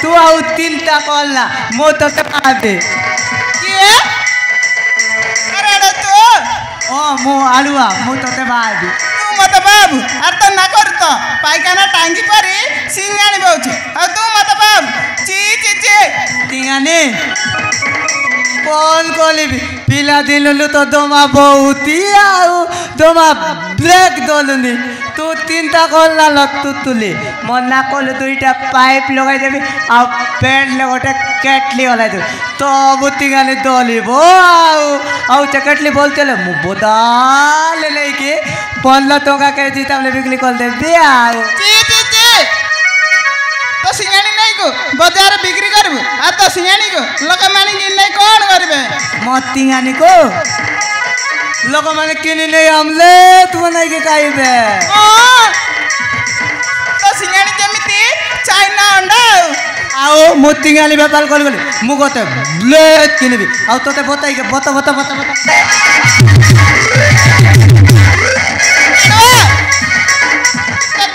तू आउ तीनटा कॉलना मो तते पाबे किए अरे अरे तू ओ मो आलुआ मो तते पाबे तू मत बाबू अरे तो ना कर तो पाइखाना टांगी परी सिंगानी बहुची और तू मत बाबू ची ची ची टिंगानी कौन कोलिबी पिला दिलु तो दोमा बहुती आउ दोमा ब्रेक दोलुनी तू तीनटा कॉलना लत्तु तुली मना कोले दुईटा पाइप लगाई देबी आ पेंट ले गोटे केटली ओलाई देबी तो बुतिगानी दोलिबो आउ चकटली बोलते ले मु बोदाल लेके 15 टका के जीतामले बिक्री कर देबी आउ ची ची ची तो सिंगानी नहीं को बाजार बिक्री करबू आ तो सिंगानी को लोक मानी कि नहीं कौन करबे मतिगानी को लोक माने किनी नहीं हमले तू नहीं के खाइबे तो सिंगानी जेमिति चाइना अंडा आओ मोतिगानी बेपार कर गली मु गते ब्लेड किनबी आ तोते बताई के बता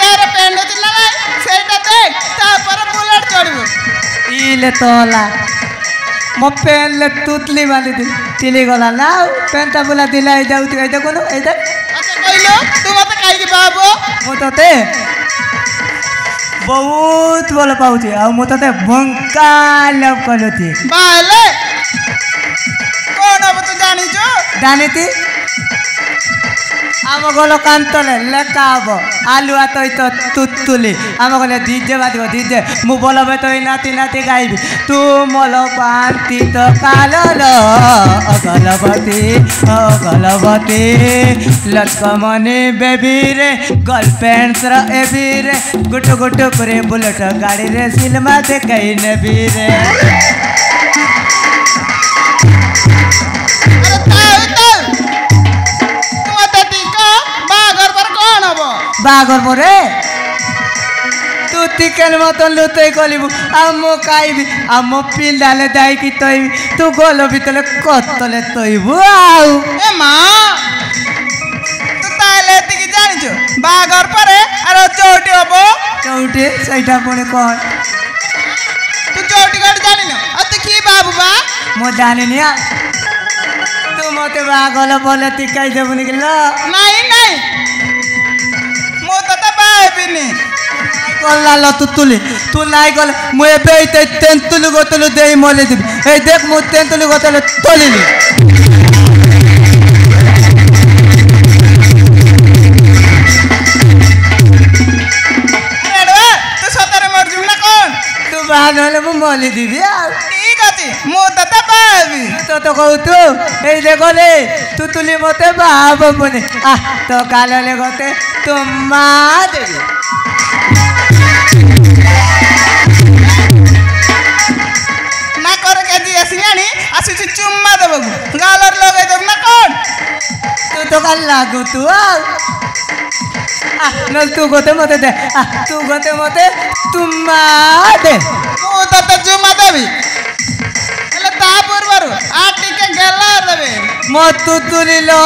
तेरे पेंड चिल्ला सेटा देख तापर बुलेट चढ़बू इले तोला मो पेन ले तुतली वाली दी तिली गला ना पेनटा बुला दिलाई जाऊ तू एदा कोनो एदा अच्छा कइलो तू मते काई के बाबू मो तते बहुत बोल पाउची आ मो तते बंका लव करती बाले कौन अब तू जानी जो जानीती आम गलो कांतले लेकाब आलू आतई तो तुतुली आम गले डीजे बाजिबो डीजे मु बोलबे तो नाती नाती गाइबी तू मोलो पांती तो काललो अगलबती लटकमनी बेबी रे गर्लफ्रेंड्स रे एबी रे गुटु गुटु करे बुलेट गाड़ी रे सिनेमा देखै नेबी रे बागर परे तू चिकन मतन लुतई कलिबु आमो खाइबी आमो पिंडाले दाई की तोइबी तू गोलो भितले कतले तोइबु आउ ए मां तू ताले तिकी जानि जो बागर परे अरे चौटी हबो चौटी सैटा पने कोन तू चौटी गड जानि न अति की बाबू बा मो जानि निया तू मते बागलो बोले तिकाई देबुनी किलो नहीं कल्ला ल तुतुली तू नाई गले मु एबे तेंतुली गोतलु देई मले दिबी ए देख मु तेंतुली गोतलु तोलिली अरे तू सतरे मर जिम ना कोन तू बाहर होले मु मले दिबी आ ठीक अछि मु तते पाबी तो कहू तू ए देखले तुतुली मते बाब बने आ तो कालले गोते तुम्मा देबी सिंगानी आसुची चुम्मा देबो गालर लगाई देब ना कोन तू तो काल लागू तू आ नल तू गोते मते दे तू गोते मते तुम्मा दे मु तते चुम्मा देबी एले ता पूर्वरु आ टिके गेला देबे मत तुतुली लो